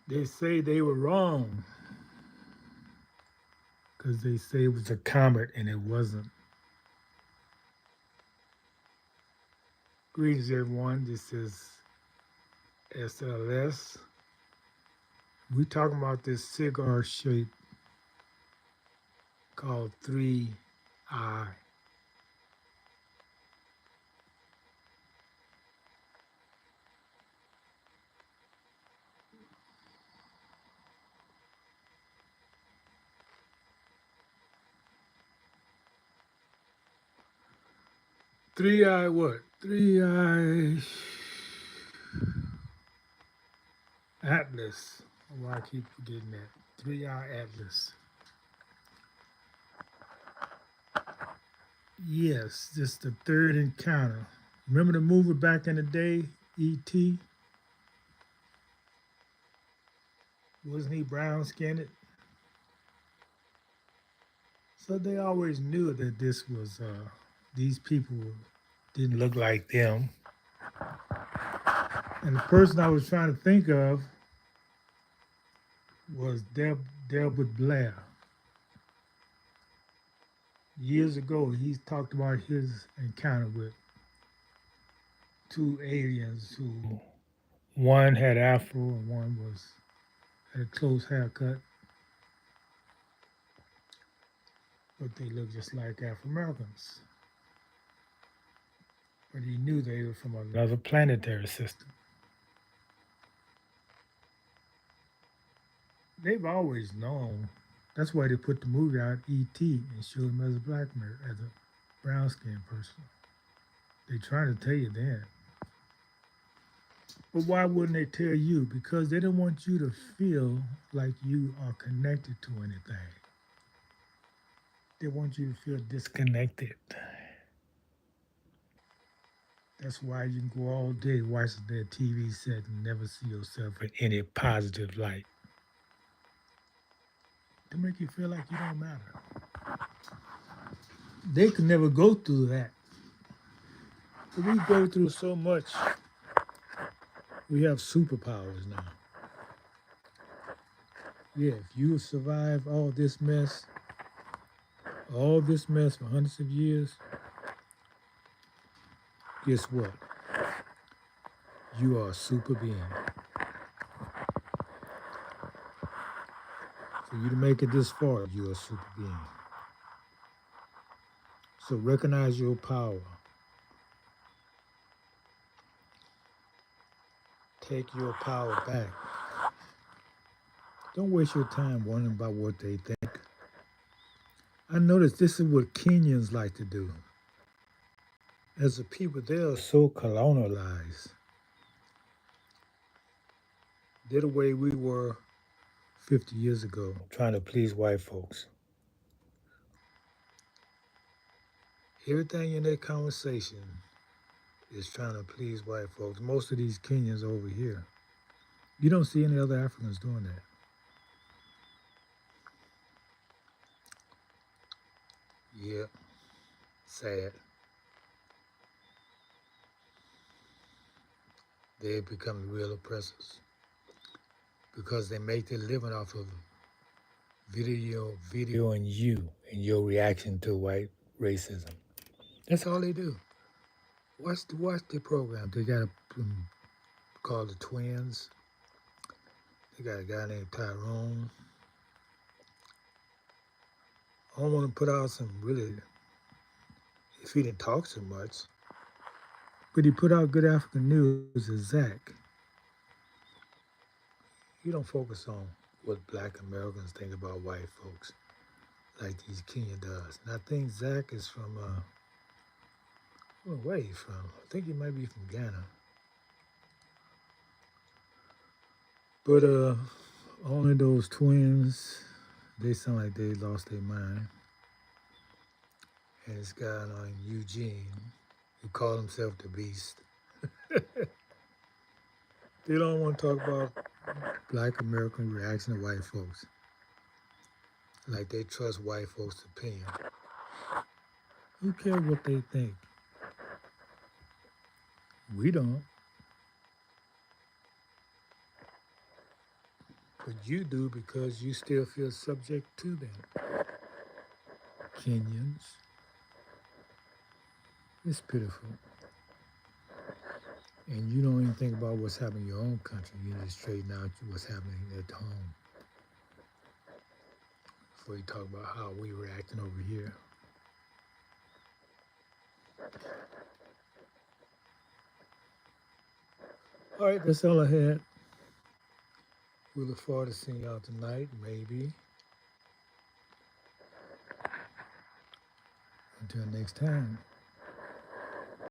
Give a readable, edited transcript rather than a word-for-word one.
They say they were wrong because they say it was a comet and it wasn't. Greetings, everyone. This is SLS. We're talking about this cigar shape called 3i. 3i what? 3i Atlas. Why I keep forgetting that. 3i Atlas. Yes, this is the third encounter. Remember the movie back in the day, E.T.? Wasn't he brown skinned? So they always knew that this was, these people didn't look like them. And the person I was trying to think of was Delbert Blair. Years ago, he talked about his encounter with two aliens who one had afro and one was had a close haircut, but they looked just like Afro Americans. But he knew they were from another planetary system. They've always known. That's why they put the movie out, E.T., and showed him as a black man, as a brown skinned person. They trying to tell you that. But why wouldn't they tell you? Because they don't want you to feel like you are connected to anything. They want you to feel disconnected. That's why you can go all day watching their TV set and never see yourself in any positive light. To make you feel like you don't matter. They could never go through that. But we go through so much. We have superpowers now. Yeah, if you survive all this mess for hundreds of years, guess what? You are a super being. For you to make it this far, you're a super being. So recognize your power. Take your power back. Don't waste your time wondering about what they think. I notice this is what Kenyans like to do. As a people, they are so colonialized. They're the way we were 50 years ago, trying to please white folks. Everything in their conversation is trying to please white folks. Most of these Kenyans over here, you don't see any other Africans doing that. Yeah, sad. They become the real oppressors because they make their living off of videoing you and your reaction to white racism. That's all they do. Watch the program. They got a called the Twins. They got a guy named Tyrone. I don't want to put out some really, if he didn't talk so much, but he put out Good African News as Zach. You don't focus on what black Americans think about white folks like these Kenya does. And I think Zach is from, where he from? I think he might be from Ghana. But only those twins, they sound like they lost their mind. And this guy named Eugene, who called himself the Beast. They don't want to talk about black American reaction to white folks. Like they trust white folks' opinion. Who cares what they think? We don't. but you do because you still feel subject to them. Kenyans, it's pitiful. And you don't even think about what's happening in your own country. You just straighten out what's happening at home before you talk about how we were acting over here. All right, that's all I had. We look forward to seeing y'all tonight, maybe. Until next time.